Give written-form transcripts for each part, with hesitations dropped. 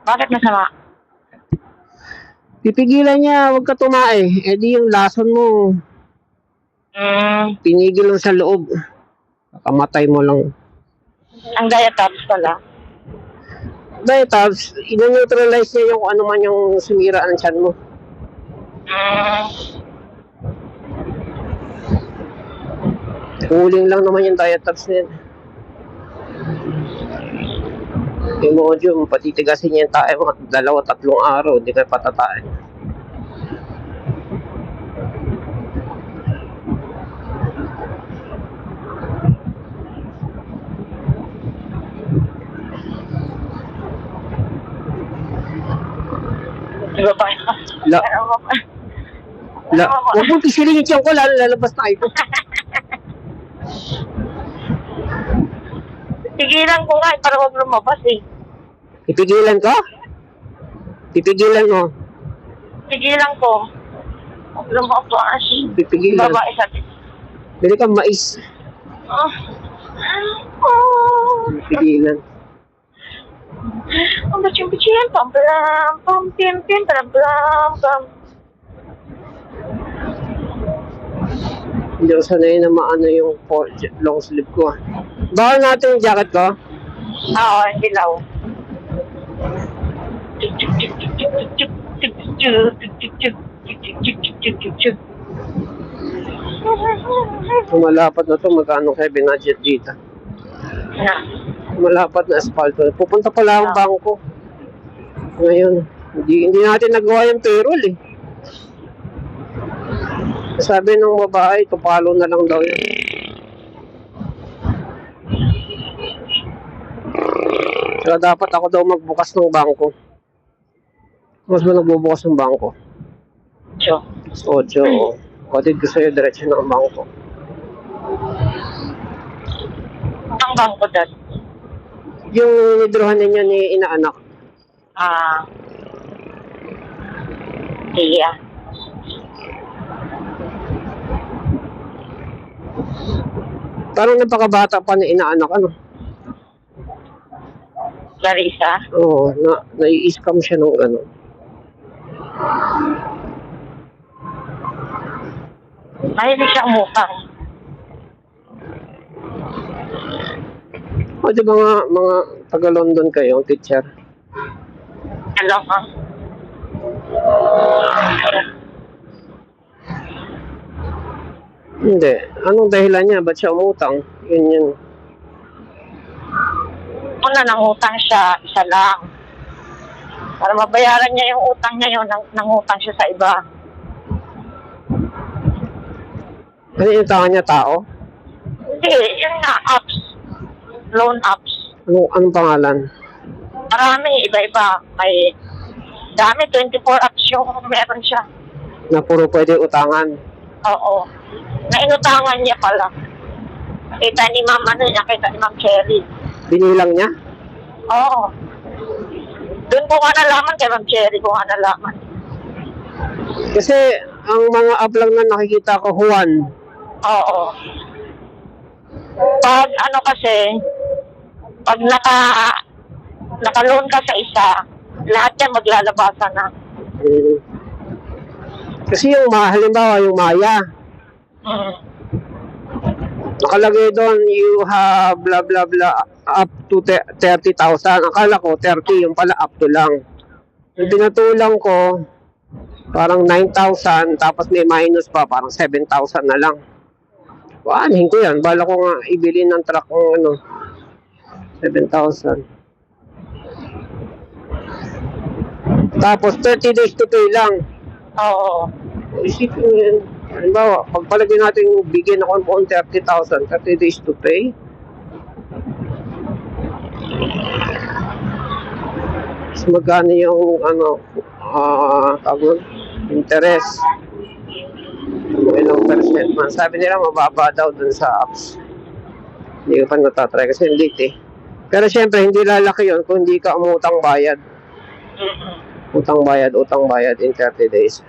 Bakit masama? Pipigilan niya, huwag ka tumae. Eh di yung lason mo, pinigil lang sa loob. Kamatay mo lang. Ang diatops pala. Dahil tapos, ina-neutralize niya yung ano man yung sumira ng tiyan mo. Huling lang naman yung diatops na yan. Imodium, patitigasin niya yung tayo mga 2-3 araw, hindi ka patatain. Diba ba? Huwag mong pisilin yung tiyan ko, lalabas tayo ko. Tigilan ko nga para huwag lumabas eh. Ipigilan ko? Pipigilan mo? Tigilan ko. Huwag lumabas. Pipigilan. Babae sabi. Bili kang mais. Pipigilan. Ang baching-baching, pam-pam, pam-pim-pim, pam-pam, pam. Hindi ako sanay na maano yung long sleeve ko. Bawal natin yung jacket ko? Oo, dilaw. Malapad na to, magkano kayo binadget dito? Malapad na asfalto. Pupunta pala ang bangko. Ngayon, hindi natin nagawa yung payroll eh. Sabi ng babae, tupalo na lang daw yun. So dapat ako daw magbukas ng bangko. Mas ba nagbubukas ng bangko? 8. Kapatid ko sa'yo, diretso na ang bangko. Ang bangko doon? Yung nidrohan niya ni inaanak. Iya. Parang napakabata pa ni inaanak, ano? Larissa? Oo, nai-scam siya ng ano. Mahilig siyang mukang. O di ba mga taga-London kayo, teacher? Alam ka? Hindi. Anong dahilan niya? Ba't siya umutang? Yun. Una, nangutang siya, isa lang. Para mabayaran niya yung utang niya yun, nangutang siya sa iba. Ano yung utangan niya, tao? Hindi, yun nga, apps. Loan apps. Anong pangalan? Marami, iba-iba. May dami, 24 apps yung meron siya. Na puro pwede utangan? Oo. Nainutangan niya pala. Kita ni Ma'am, kita ni Ma'am Cherry. Binilang niya? Oo. Doon ko nga nalaman, kay Ma'am Cherry ko nga nalaman. Kasi, ang mga app lang na nakikita ko, Juan. Oo. Pag ano kasi, pag naka-loan ka sa isa, lahat yan maglalabasan na. Kasi yung halimbawa yung Maya, nakalagay doon, you have blah blah blah up to 30,000. Akala ko 30, yung pala up to lang. Yung pinatulang ko, parang 9,000, tapos may minus pa, parang 7,000 na lang. Anin ko yan, bala ko nga ibili ng truck ng 7,000. Tapos 30 days to pay lang. Oo. Isipin mo yan. Halimbawa, pagpalagay natin bigyan ako ng 30,000, 30 days to pay. So, magkano yung interest? Ilang percent man. Sabi nila mababa daw dun sa apps. Hindi ko pa natatry kasi late eh. Pero syempre, hindi lalaki yun kung hindi ka umutang bayad. Utang bayad in 30 days.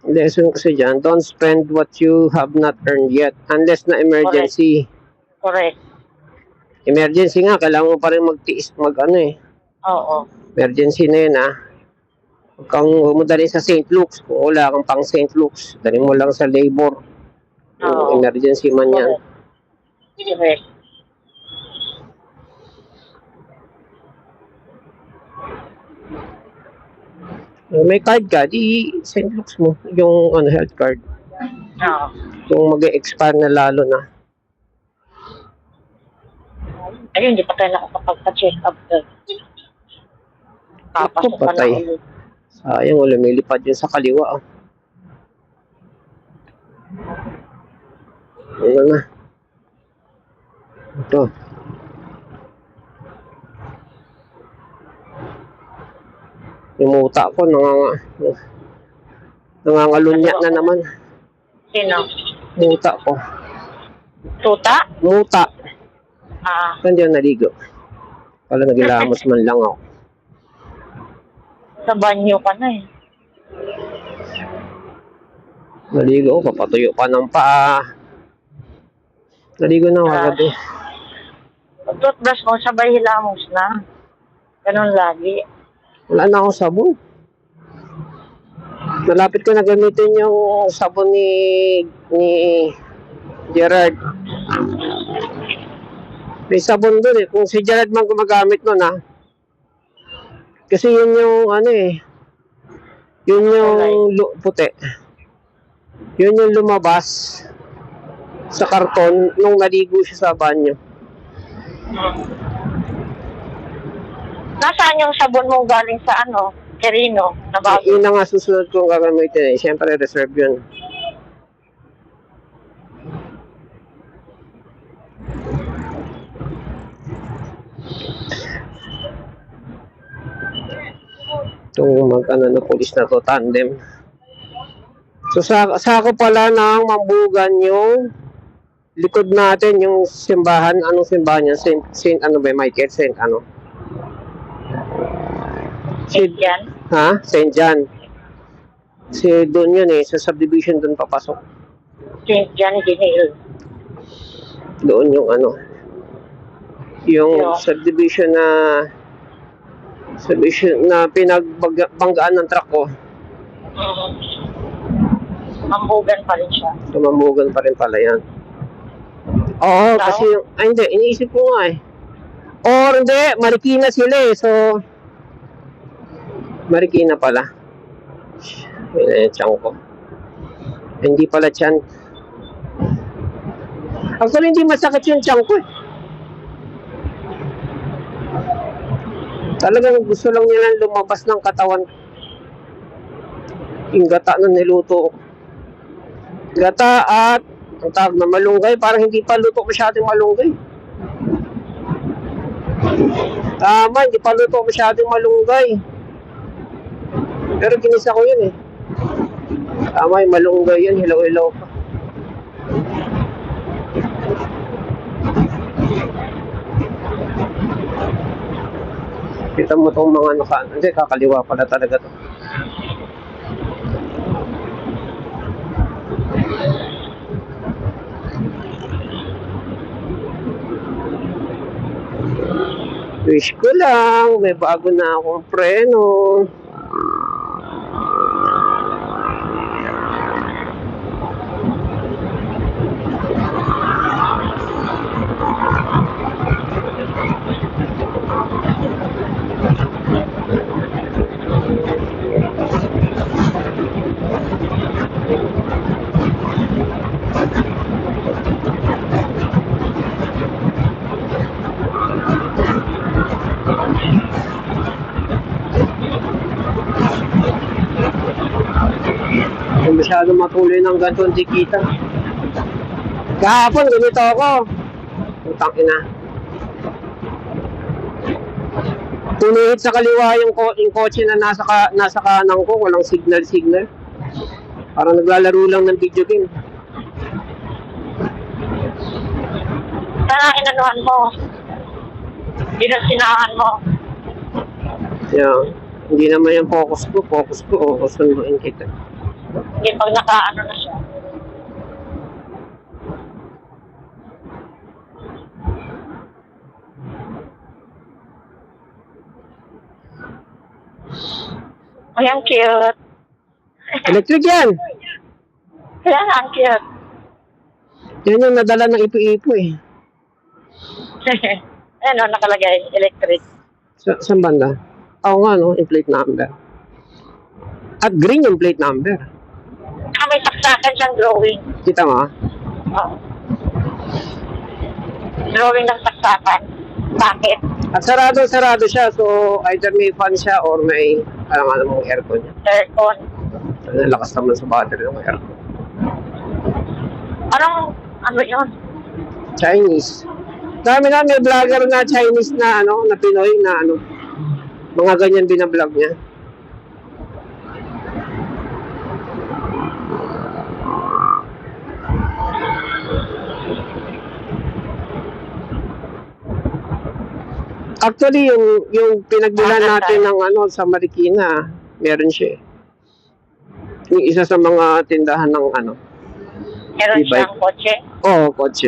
Lesson kasi dyan, don't spend what you have not earned yet unless na emergency. Correct. Emergency nga, kailangan mo pa rin magtiis, Oo. Emergency na yun Huwag kang umudali sa St. Luke's. Kung wala kang pang St. Luke's, dali mo lang sa labor. Oo. Emergency man yan. Correct. May card ka, di St. Luke's mo. Yung health card. Oo. Kung mag-expire na lalo na. Ayun, hindi pa tayo nakakapagpa-check up. Papasok ka na patay. ulit. Sayang, lumilipad yun sa kaliwa. Ano na? Ito. Yung muta ko, nangangalunya na naman. Sino? Muta ko. Tuta? Muta. Hindi Saan naligo? Pala nagilamos man lang ako. Sa banyo ka na eh. Naligo ako, papatuyo pa ng paa. Naligo na ako kagabi. Toothbrush mo, sabay hilamos na. Ganun lagi. Wala na akong sabon. Malapit ko na gamitin yung sabon ni Gerard. May sabon doon Kung si Gerard man gumagamit nun Kasi yun yung yun yung puti. Yun yung lumabas sa karton nung naligo siya sa banyo. Nasaan yung sabon mo galing sa Quirino? Na bago? Yun na nga susunod kong gagamitin Siyempre reserve yun. Itong na pulis na to, tandem. So sako pala ng Mambugan yung likod natin yung simbahan. Anong simbahan yan? Saint Michael? Saint Saint John? Saint John. Doon yun sa subdivision doon papasok. Saint John Ginil. Doon yung yung subdivision na pinagbanggaan ng truck ko. Mambugan pa rin siya. Mambugan pa rin pala yan. Oo, kasi hindi, iniisip ko nga Or hindi, Marikina sila so Marikina pala. Yun tiyan ko. Hindi pala tiyan. Actually, hindi masakit yung tiyan ko Talagang gusto lang nila lumabas ng katawan. Yung gata na niluto. Gata at ang tawag na malunggay. Parang hindi pa luto masyadong malunggay. Tama, hindi pa luto masyadong malunggay. Pero ginisa ko yun Tama, yung malunggay yan. Hilaw-hilaw pa. Kita mo itong mga hindi, kakaliwa pala talaga to. Wish ko lang, may bago na akong preno. Masyado matuloy ng ganito, hindi kita. Kahapon, ganito ako. Putang ina. Tunihit sa kaliwa yung kotse na nasa kanan ko. Walang signal. Parang naglalaro lang ng video game. Sana inanuhan mo. Sinahan mo. Yeah. Hindi naman yung focus ko. Focus ko, sunduin kita. Hindi pag naka-ano na siya. Ay, ang cute. Electric yan. Kaya nga, ang cute. Yan yung nadala ng ipo-ipo eh. Ano, nakalagay, electric. Saan banda? Oo nga, no? Yung plate number. At green yung plate number. May saksakan siyang drawing. Kita mo? Oh. Drawing ng saksakan. Bakit? At sarado siya. So, either may fan siya or may, alam mong aircon niya. Aircon. Lakas naman sa battery ng aircon. Ano yun? Chinese. Dami na may vlogger na Chinese na na Pinoy na mga ganyan binablog niya. Actually, yung pinagbilan natin ng sa Marikina, meron siya. Yung isa sa mga tindahan ng Meron e-bike. siyang kotse. Oo, kotse.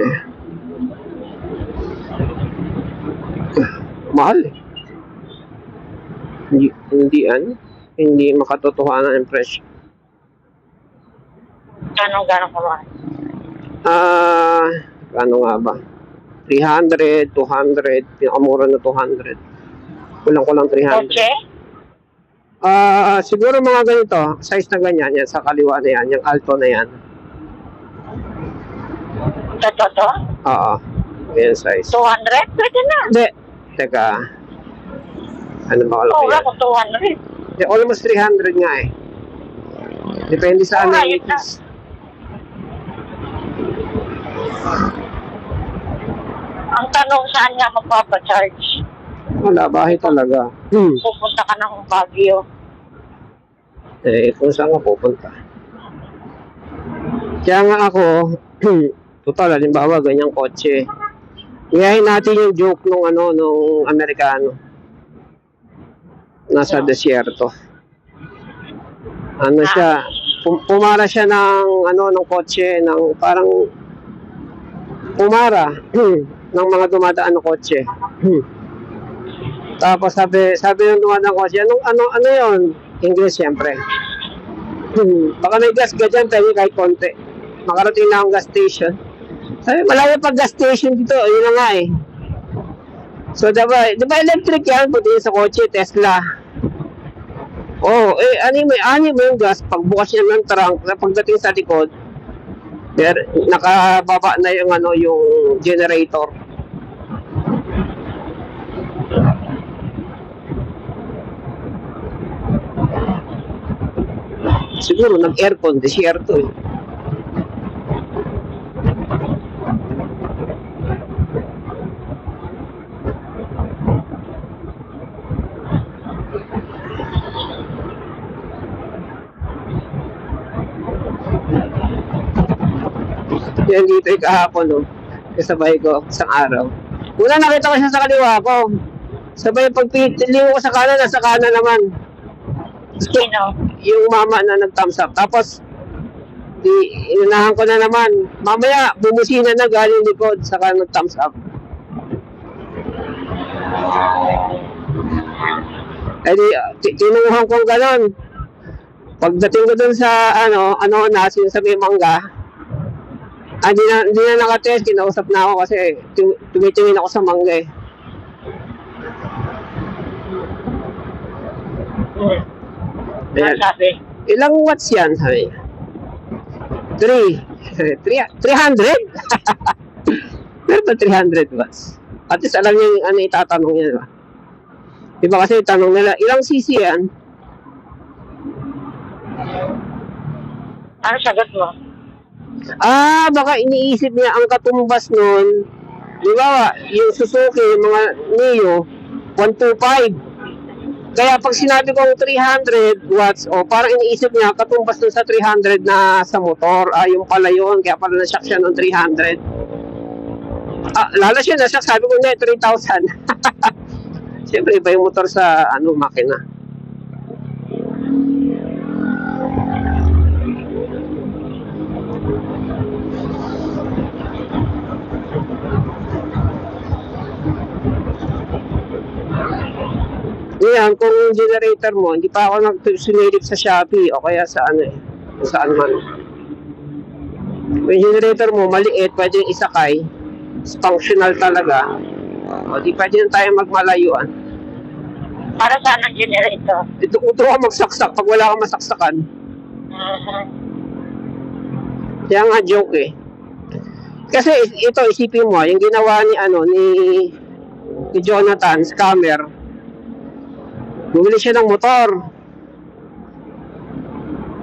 Mahal eh. Hindi makatotohanan ang presyo. Gano'ng kamahal? Ano nga ba? 300, 200, pinakamura na 200. Kulang-kulang 300. Kotse? Siguro mga ganito, size na ganyan, yan sa kaliwa na yan, yung alto na yan. Toto? Oo, yan size. 200? Pwede na. Hindi, teka. Ano ba kalaki Wala yan? ko 200. Hindi, almost 300 nga eh. Depende sa Oh, ano right yung itis. Ang tanong, saan nga magpapacharge? Wala, bahay talaga. Pupunta ka ng Baguio. Kung saan ka pupunta. Kaya nga ako, total, halimbawa, ganyang kotse. Iyahin natin yung joke nung Amerikano. Nasa desierto. Siya, pumara siya ng kotse, ng parang pumara ng mga dumadaan ng kotse. Tapos sabi ng dumadaan ng kotse, ano yun? English siyempre. Baka may gas ka dyan, tayo kahit konti. Makarating na akong gas station. Sabi, malayo pag gas station dito, yun na nga eh. So, diba electric yan, puti sa kotse, Tesla. Ani mo yung gas, pagbukas niya ng trunk, pagdating sa likod, nakababa na yung yung generator. Siguro nag-aircon, desierto eh. Yan dito yung kahapon, no? Kasabay ko isang araw. Una nakita ko siya sa kaliwa ko. Sabay pagpiliw ko sa kanan, nasa kanan naman. Sino? Yung mama na nag-thumbs up. Tapos, inunahan ko na naman. Mamaya, bumusina na galing likod, saka nag-thumbs up. Tinunguhan ko gano'n. Pagdating ko dun sa, nasin sa may mangga, hindi na nakatest, kinausap na ako kasi tumitingin ako sa mangga eh. Ano sabi? Ilang watts yan, sabi? 300? Meron ba 300 watts? At least alam niya yung itatanong niya, diba? Diba kasi tanong nila, ilang cc yan? Ano sagot mo? Baka iniisip niya ang katumbas nun, di ba, yung Suzuki, yung mga Neo, 125. Kaya pag sinabi kong 300 watts, parang iniisip niya, katumbas nun sa 300 na sa motor. Yung pala yun, kaya pala na-shock siya ng 300. Lalo siya na-shock, sabi ko na 3,000. Siyempre, iba yung motor sa makina. Ngayon, kung yung generator mo, hindi pa ako nagsunilip sa Shopee o kaya sa ano kung saan man. Kung yung generator mo maliit, pwedeng isakay, functional talaga, o di pwede na tayo magmalayuan. Para saan ang generator? Ito ka magsaksak pag wala kang masaksakan. Mhm. Kaya nga joke eh. Kasi ito, isipin mo, yung ginawa ni Jonathan, scammer, bumili siya ng motor.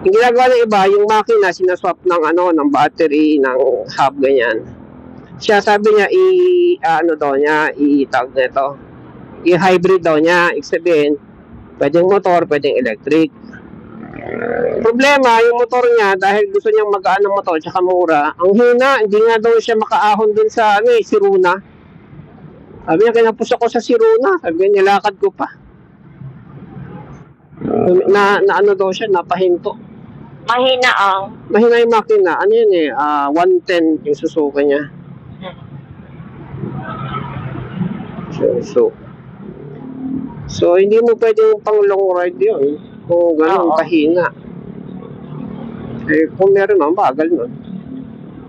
Yung ginagawa ng iba, yung makina, sinaswap ng battery, ng hub, ganyan. Siya sabi niya, i-tag nito, i-hybrid daw niya, ibig sabihin, pwedeng motor, pwedeng electric. Problema, yung motor niya, dahil gusto niyang magaan ng motor, tsaka mura, ang hina, hindi nga daw siya makaahon dun sa, Siruna. Sabi niya, kinapos ako sa Siruna. Sabi niya, nilakad ko pa. Na daw siya, napahinto. Mahina ang... Mahina yung makina. Ano yun 110 yung susuka niya. So hindi mo pwedeng pang long ride yun. Kung gano'n, kahina. Kung meron naman, bagal nun.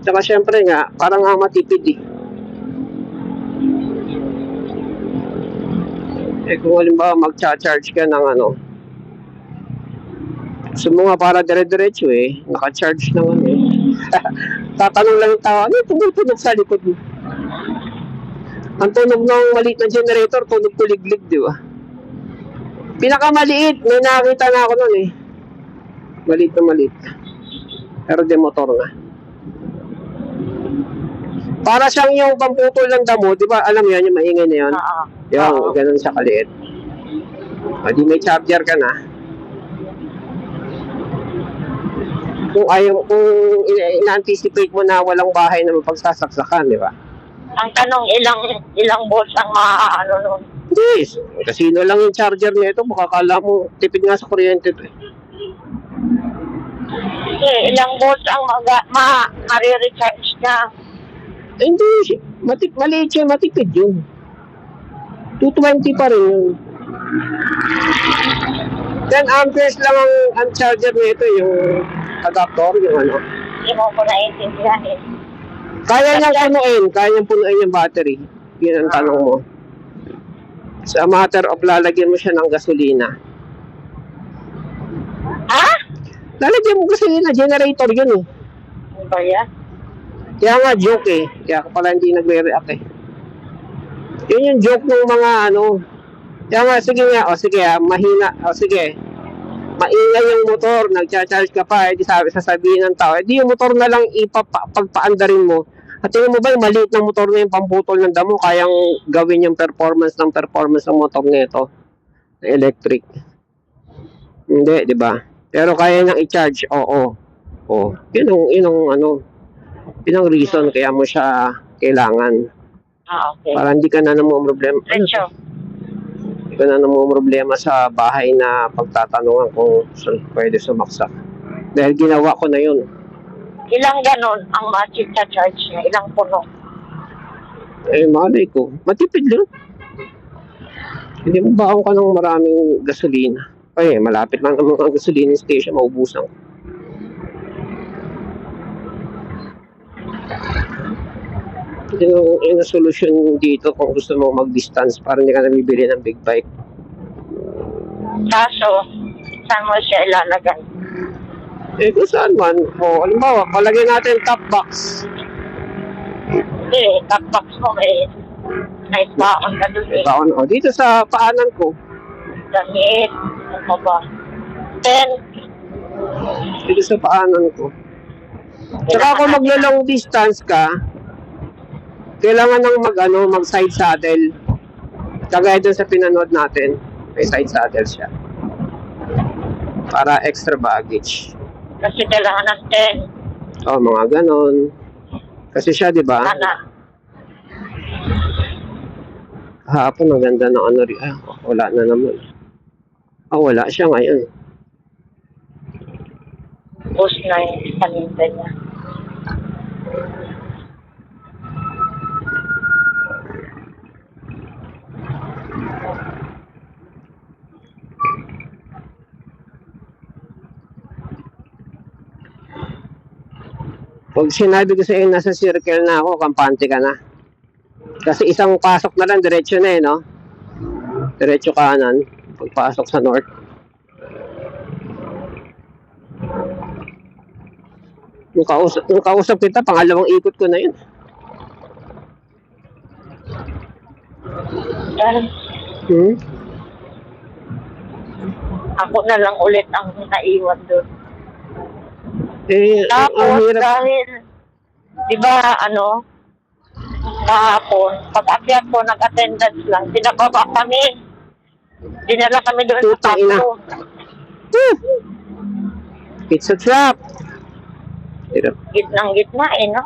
Tsaka syempre nga, parang nga matipid kung halimbawa mag-charge ka ng gusto mo nga para dire-diretso naka-charge ng tatanong lang yung tao, ano tumutunog sa likod mo? Ang tunog ng maliit na generator, tunog kuliglig, di ba? Pinakamaliit, may nakita na ako nun maliit na maliit. Pero de motor nga. Para siyang yung pamputol ng damo, di ba? Alam yan, yung maingay na yun. Yung ganun siya kaliit. Di may charger ka na. Kung ina-anticipate mo na walang bahay na mapagsasaksakan, di ba? Ang tanong, ilang volts ang nun? Hindi. Kasino lang yung charger nito, baka kala mo, tipid nga sa kuryente ito Ilang volts ang ma-recharge na? Hindi. Maliit siya, matipid yun. 220 pa rin yun. 10 amperes lang ang charger nito, yung adapter, yung Hindi mo ko naiintindihan Kaya niyang punuin yung battery. Yun ang tanong mo. Sa matter of lalagyan mo siya ng gasolina. Ha? Lalagyan mo gasolina, generator yun Ano ba yan? Kaya nga joke Kaya ka pala hindi nagre-react Yun yung joke ng mga Kaya nga, sige mahina, sige. Maingay yung motor, nagcha-charge ka pa, sasabihin ng tao, di yung motor na lang pagpaandarin mo. At tingnan mo ba yung maliit ng motor na yung pamputol ng damo, kayang gawin yung performance ng motor nito na electric? Hindi, di ba? Pero kaya niyang i-charge, oo. Yun ang reason kaya mo siya kailangan. Okay. Para hindi ka na namang problema. Hindi ka na namang problema sa bahay na pagtatanungan kung pwede sumaksak. Dahil ginawa ko na yun. Ilang ganon ang ma-charge niya? Ilang puno? Malay ko. Matipid lang. Hindi mo baon ka ng maraming gasolina. Malapit lang naman ang gasolina station, maubusan ko. Yung solution dito kung gusto mo mag-distance para hindi ka nabibili ng big bike. Kaso, saan mo siya ilalagay? Kung saan man. Halimbawa, palagay natin top box. Top box mo may baon ka doon Baon dito sa paanan ko. Damit. Ano ba? Pen. Dito sa paanan ko. Tsaka kung maglo-long distance ka, kailangan nang mag side saddle. Kagaya dun sa pinanood natin, may side saddle siya. Para extra baggage. Kasi kailangan ng 10. Mga ganon. Kasi siya, di ba? Hapon, ang ganda ng wala na naman. Wala siya ngayon. Bus na yung paninda niya. Pag sinabi ko sa iyo nasa circle na ako, kampante ka na. Kasi isang pasok na lang, diretso na eh, no? Diretso kanan, pagpasok sa north. Yung kausap kita, pangalawang ikot ko na yun. Dahil Hmm? ako na lang ulit ang naiwan doon. Eh, ang Tapos hirap. dahil, di ba ano, kahapon, pag-akyat ko, nag-attendance lang, pinababa kami. Dinala kami doon sa Putang ina. kanto. It's a trap. Hirap. Gitnang gitna eh, no?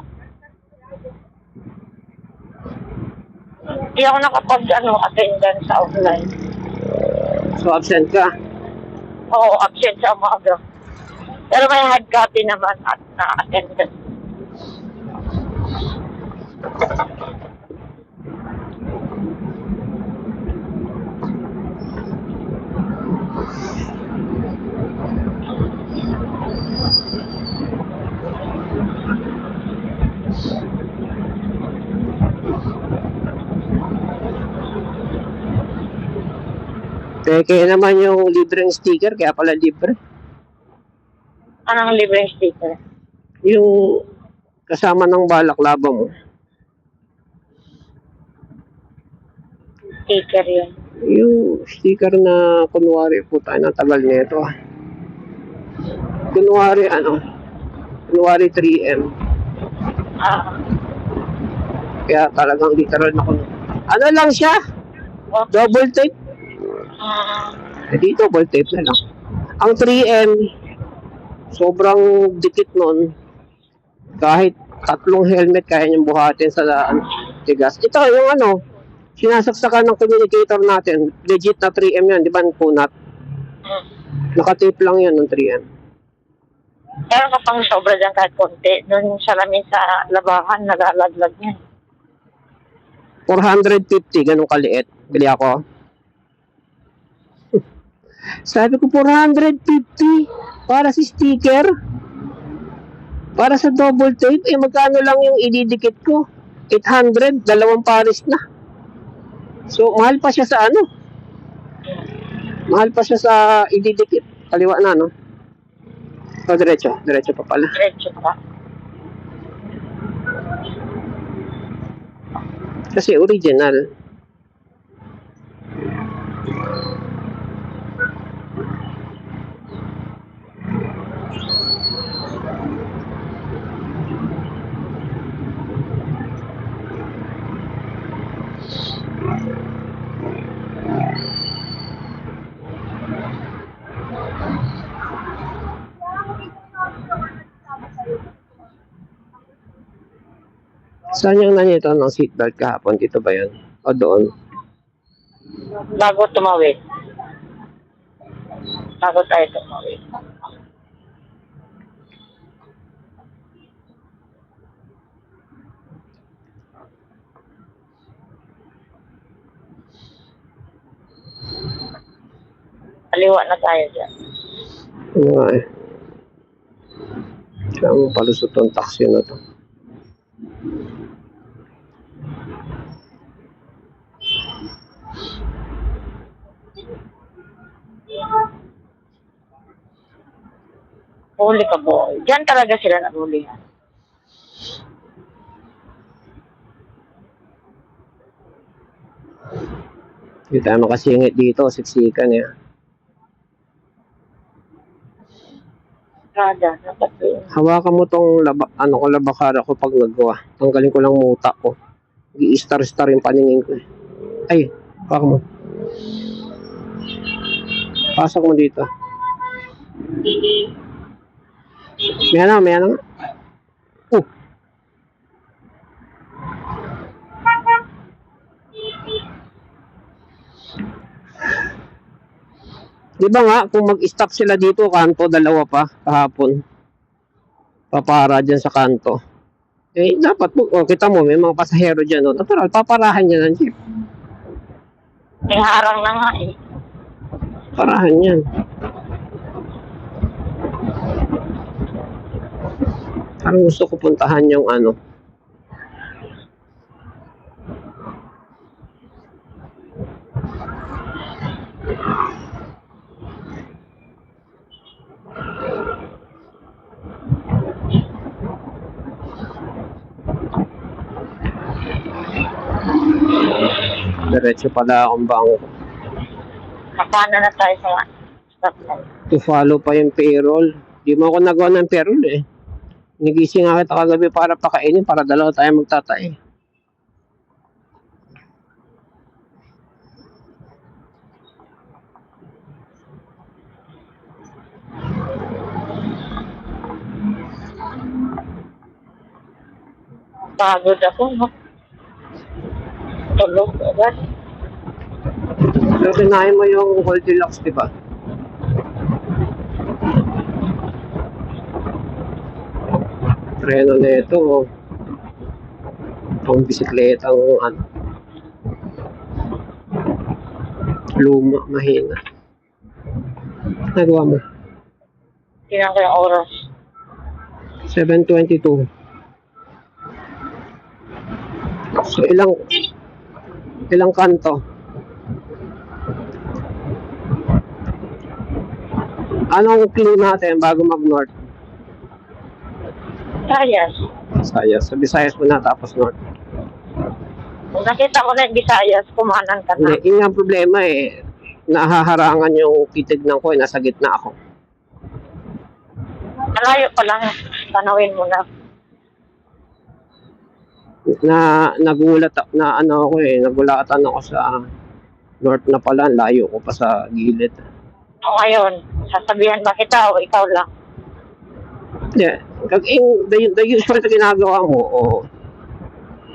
Hindi ako attendance sa online. So, absent ka. Oo, absent sa umaga. Pero may hard copy naman at na-attendance. Kaya naman yung libreng sticker, kaya pala libre. Anong libreng sticker? Yung kasama ng balaklava mo. Sticker yun. Yung sticker na kunwari, puta na tagal nito. Kunwari 3M. Ah, Kaya talagang literal na kuno. Ano lang siya? oh, Double tape. ah, Eh, dito, double tape na lang. Ang 3M, sobrang dikit nun. Kahit tatlong helmet, kaya niyang buhatin sa tigas. Ito, yung sinasaksakan ng communicator natin. Legit na 3M yan, di ba? Punat. mm. Nakatape lang yan ng 3M. Pero kapag sobra dyan kahit konti, doon salamin sa labahan, nalalaglag niya. 450, ganun kaliit. Bili ako. Sabi ko, 450 para sa sticker. Para sa double tape, magkano lang yung ididikit ko? 800, dalawang pares na. So, mahal pa siya sa Mahal pa siya sa ididikit. Kaliwa na, no? O, diretso. Diretso pa pala. Diretso ka. Kasi original. Saan yung nanito ng seatbelt kahapon? Dito ba yan? O doon? Bago tumawid. Bago tayo tumawid. Kaliwa na tayo dyan. Ano nga eh. Saan mo palusot tong taxi na to? Huli ka boy. Diyan talaga sila nahuli. Hindi tayo makasingit dito. Siksikan eh. Kada, dapat yun. Hawakan mo tong labakara ko pag nagawa. Tanggalin ko lang muta ko. I-star-star yung paningin ko eh. Ay, hawakan mo. Pasok mo dito. May ano. Oh. Di ba nga, kung mag-stop sila dito, kanto, dalawa pa, kahapon. Papara dyan sa kanto. Eh, dapat, kita mo, may mga pasahero dyan, no? Natural, paparahan yan ng jeep. May harang na nga eh. Parahan yan. Parang gusto ko puntahan yung ano. Diretso pala akong bangko. Paano na tayo sa stoplight? To follow pa yung payroll. Di mo ako nagawa ng payroll eh. Nagising nga kita kagabi para pakainin para dalawa tayo magtatay. Pagod ako, no? Tulog agad. So, kinain mo yung Goldilocks, di ba? Treno na ito. Pang bisikleta ang ano. Luma, mahina. Nagawa mo? Tingnan ko yung oras. 7:22. So, ilang kanto? Anong clue natin bago mag-north? Visayas. Visayas. Sa Visayas muna tapos north. Kung nakita ko na yung Visayas, kumanan ka na. Hindi, yun ang problema eh. Nahaharangan yung titignan ko eh. Nasa gitna ako. Malayo pa lang. Tanawin mo na. Nagulat na ano ako eh. Nagulatan ako sa north na pala. Layo ko pa sa gilid. O ngayon, sasabihan ba kita o ikaw lang? Yeah. The usual na ginagawa mo o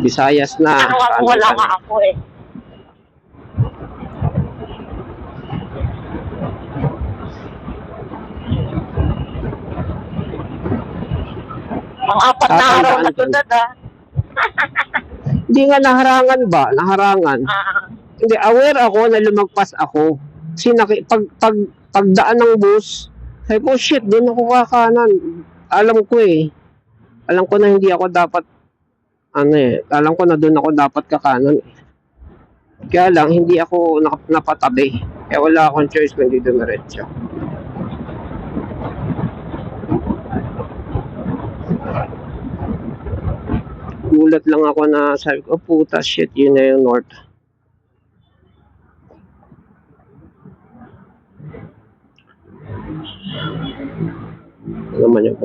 Visayas na. Ano nga kung wala nga ako eh. Ang apat na araw na sunod ah. Hindi nga naharangan ba? Naharangan. Hindi, aware ako na lumagpas ako. Kasi pagdaan ng bus, sabi ko, shit, doon ako kakanan. Alam ko eh. Alam ko na hindi ako dapat, alam ko na doon ako dapat kakanan eh. Kaya lang, hindi ako napatabi. Kaya wala akong choice kundi dumiretso. Gulat lang ako na sabi ko, puta shit, yun na yung north. Ano naman yung